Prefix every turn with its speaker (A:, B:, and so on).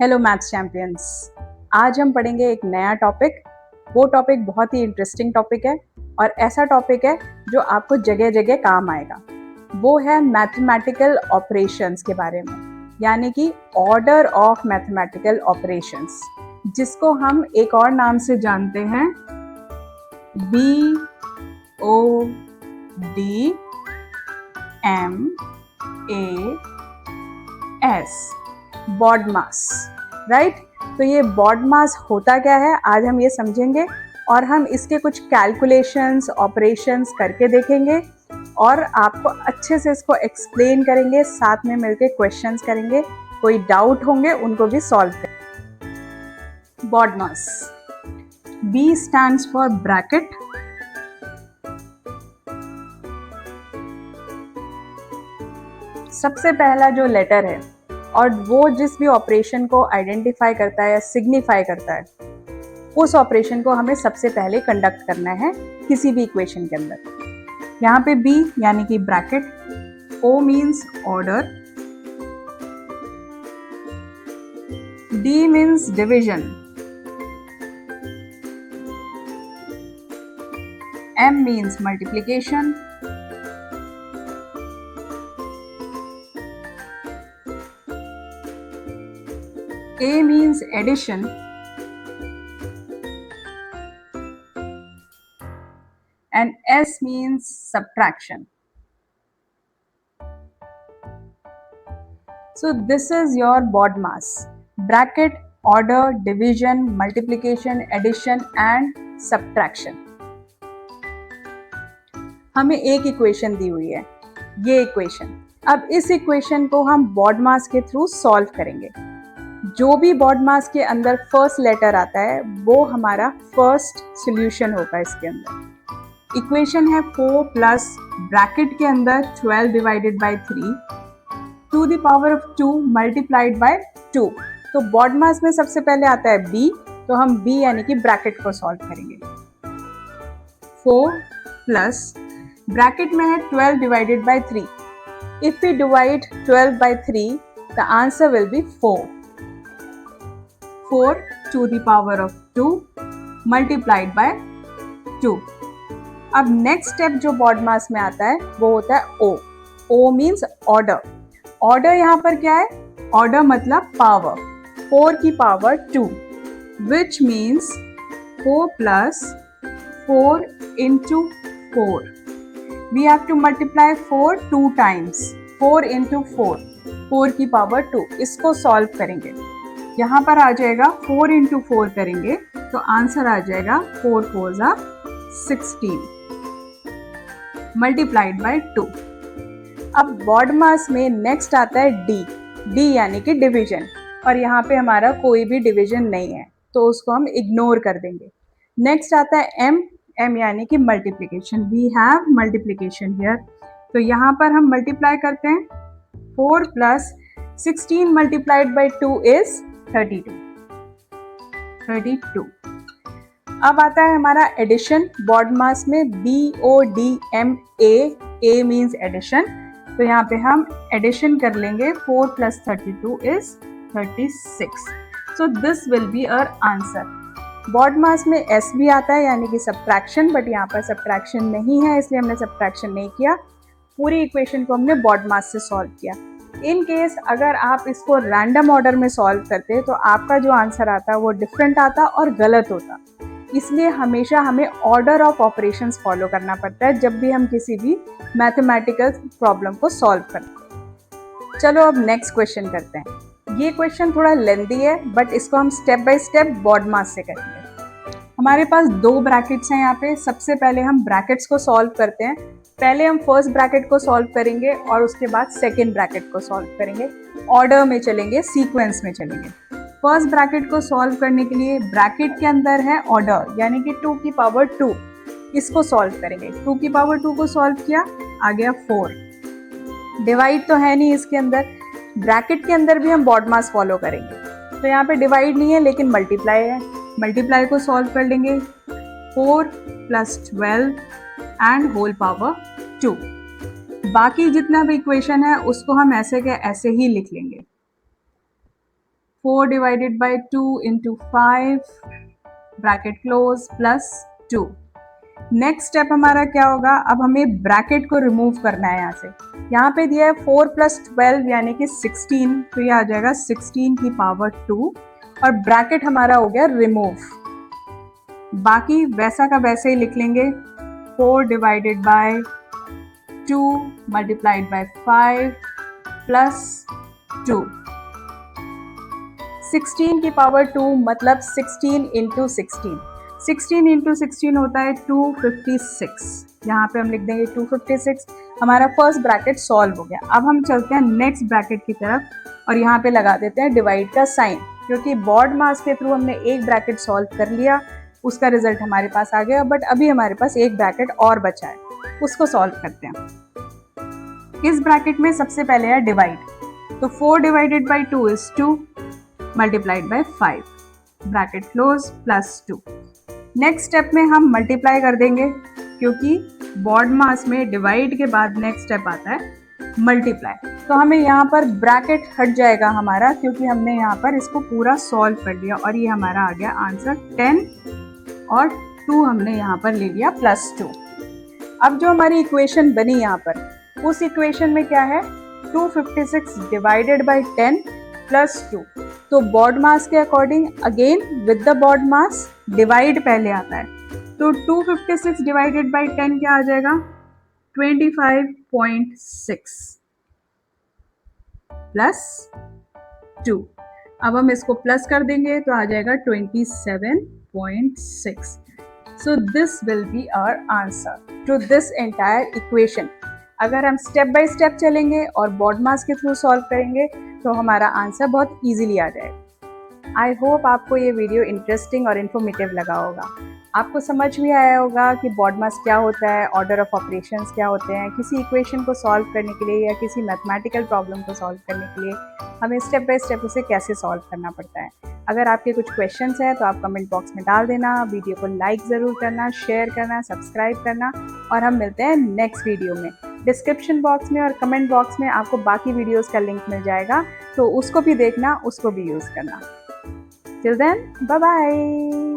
A: Hello maths champions. आज हम पढ़ेंगे एक नया टॉपिक। वो टॉपिक बहुत ही इंटरेस्टिंग टॉपिक है और ऐसा टॉपिक है जो आपको जगह जगह काम आएगा। वो है मैथमेटिकल ऑपरेशंस के बारे में, यानी कि ऑर्डर ऑफ मैथमेटिकल ऑपरेशंस, जिसको हम एक और नाम से जानते हैं BODMAS, BODMAS, राइट। तो ये BODMAS होता क्या है, आज हम ये समझेंगे और हम इसके कुछ कैलकुलेशंस, ऑपरेशंस करके देखेंगे और आपको अच्छे से इसको एक्सप्लेन करेंगे, साथ में मिलके क्वेश्चंस करेंगे, कोई डाउट होंगे उनको भी सॉल्व करेंगे। BODMAS, B stands for bracket, सबसे पहला जो लेटर है और वो जिस भी ऑपरेशन को आइडेंटिफाई करता है या सिग्निफाई करता है, उस ऑपरेशन को हमें सबसे पहले कंडक्ट करना है किसी भी इक्वेशन के अंदर। यहाँ पे B यानी कि bracket, O means order, D means division, M means multiplication, A means addition, and S means subtraction. So this is your BODMAS: bracket, order, division, multiplication, addition and subtraction. हमें एक equation दी हुई है, ये equation. अब इस equation को हम BODMAS के थ्रू सॉल्व करेंगे। जो भी BODMAS के अंदर फर्स्ट लेटर आता है वो हमारा फर्स्ट सॉल्यूशन होगा। इसके अंदर इक्वेशन है 4 प्लस ब्रैकेट के अंदर 12 divided by 3 to the power of 2 multiplied by 2। तो BODMAS में सबसे पहले आता है B, तो हम B यानी कि ब्रैकेट को सॉल्व करेंगे। 4 प्लस ब्रैकेट में है 12 divided by 3। If we divide 12 by 3 the answer will be 4 to the power of 2 multiplied by 2। अब नेक्स्ट स्टेप जो BODMAS में आता है वो होता है O। O means order. Order यहाँ पर क्या है? ऑर्डर मतलब पावर, 4 की power 2, which means 4 plus 4 into 4। We have to multiply 4 2 times, 4 into 4, 4 की पावर 2। इसको सॉल्व करेंगे, यहाँ पर आ जाएगा 4 into 4 करेंगे तो आंसर आ जाएगा 4 4 जा 16 मल्टीप्लाइड बाय 2। अब BODMAS में नेक्स्ट आता है D यानी कि डिवीजन, और यहाँ पे हमारा कोई भी डिवीजन नहीं है तो उसको हम इग्नोर कर देंगे। नेक्स्ट आता है M यानी कि multiplication. We have multiplication here, तो यहाँ पर हम मल्टीप्लाई करते हैं। 4 प्लस 16 मल्टीप्लाइड बाय 2 इज 32। अब आता है हमारा एडिशन। BODMAS में BODMA, A मीन्स एडिशन, तो यहाँ पे हम एडिशन कर लेंगे। 4 plus 32 is 36। So this will be our answer. BODMAS में S भी आता है यानी कि सब्ट्रैक्शन, बट यहाँ पर सब्ट्रैक्शन नहीं है इसलिए हमने सब्ट्रैक्शन नहीं किया। पूरी इक्वेशन को हमने BODMAS से सॉल्व किया। इन केस अगर आप इसको रैंडम ऑर्डर में सॉल्व करते तो आपका जो आंसर आता वो डिफरेंट आता और गलत होता। इसलिए हमेशा हमें ऑर्डर ऑफ ऑपरेशंस फॉलो करना पड़ता है जब भी हम किसी भी मैथमेटिकल प्रॉब्लम को सॉल्व करते हैं। चलो अब नेक्स्ट क्वेश्चन करते हैं। ये क्वेश्चन थोड़ा लेंथी है बट इसको हम स्टेप बाय स्टेप BODMAS से करेंगे। हमारे पास 2 ब्रैकेट्स हैं यहाँ पे। सबसे पहले हम ब्रैकेट्स को सॉल्व करते हैं। पहले हम फर्स्ट ब्रैकेट को सॉल्व करेंगे और उसके बाद सेकेंड ब्रैकेट को सॉल्व करेंगे। ऑर्डर में चलेंगे, सीक्वेंस में चलेंगे। फर्स्ट ब्रैकेट को सॉल्व करने के लिए ब्रैकेट के अंदर है ऑर्डर यानी कि 2 की पावर 2, इसको सॉल्व करेंगे। 2 की पावर 2 को सॉल्व किया, आ गया 4। डिवाइड तो है नहीं इसके अंदर। ब्रैकेट के अंदर भी हम BODMAS फॉलो करेंगे, तो यहाँ पे डिवाइड नहीं है लेकिन मल्टीप्लाई है। मल्टीप्लाई को सॉल्व कर लेंगे। 4 प्लस 12 एंड होल पावर 2। बाकी जितना भी इक्वेशन है उसको हम ऐसे के ऐसे ही लिख लेंगे। 4 divided by 2 into 5 bracket close plus 2। Next step हमारा क्या होगा, अब हमें ब्रैकेट को रिमूव करना है यहाँ से। यहाँ पे दिया है 4 प्लस 12 यानी कि 16, तो ये आ जाएगा 16 की पावर 2 और ब्रैकेट हमारा हो गया रिमूव। बाकी वैसा का वैसे ही लिख लेंगे, 4 divided by 2 multiplied bye 5 plus 2। 16 की पावर 2 मतलब 16 इंटू 16। 16 इंटू 16 होता है 256। यहाँ पे हम लिख देंगे 256। हमारा फर्स्ट ब्रैकेट सॉल्व हो गया। अब हम चलते हैं नेक्स्ट ब्रैकेट की तरफ और यहाँ पे लगा देते हैं डिवाइड का साइन, क्योंकि बॉड मास के थ्रू हमने एक ब्रैकेट सॉल्व कर लिया, उसका रिजल्ट हमारे पास आ गया, बट अभी हमारे पास एक ब्रैकेट और बचा है, उसको सॉल्व करते हैं। इस ब्रैकेट में सबसे पहले है डिवाइड, तो 4 divided by 2 is 2 multiplied bye 5 bracket close plus 2। Next step में हम मल्टीप्लाई कर देंगे, क्योंकि बॉड मास में डिवाइड के बाद नेक्स्ट स्टेप आता है मल्टीप्लाई। तो हमें यहाँ पर ब्रैकेट हट जाएगा हमारा, क्योंकि हमने यहाँ पर इसको पूरा सॉल्व कर लिया और ये हमारा आ गया आंसर 10 और 2 हमने यहाँ पर ले लिया प्लस 2। अब जो हमारी इक्वेशन बनी यहाँ पर, उस इक्वेशन में क्या है, 256 डिवाइडेड बाई 10 प्लस 2। तो बॉड मास के according again with the BODMAS divide पहले आता है, तो 256 डिवाइडेड बाई 10 क्या आ जाएगा, 25.6 प्लस 2। अब हम इसको प्लस कर देंगे तो आ जाएगा 27.6। So this will be our answer to this entire equation. अगर हम स्टेप बाय स्टेप चलेंगे और बॉड मास के थ्रू सॉल्व करेंगे तो हमारा आंसर बहुत इजीली आ जाएगा। आई होप आपको ये वीडियो इंटरेस्टिंग और इन्फॉर्मेटिव लगा होगा। आपको समझ भी आया होगा कि बॉड मास क्या होता है, ऑर्डर ऑफ ऑपरेशंस क्या होते हैं, किसी इक्वेशन को सॉल्व करने के लिए या किसी मैथमेटिकल प्रॉब्लम को सॉल्व करने के लिए हमें स्टेप बाय स्टेप उसे कैसे सॉल्व करना पड़ता है। अगर आपके कुछ क्वेश्चंस हैं तो आप कमेंट बॉक्स में डाल देना, वीडियो को लाइक ज़रूर करना, शेयर करना, सब्सक्राइब करना और हम मिलते हैं नेक्स्ट वीडियो में। डिस्क्रिप्शन बॉक्स में और कमेंट बॉक्स में आपको बाकी वीडियोस का लिंक मिल जाएगा, तो उसको भी देखना, उसको भी यूज़ करना। Till then, bye bye.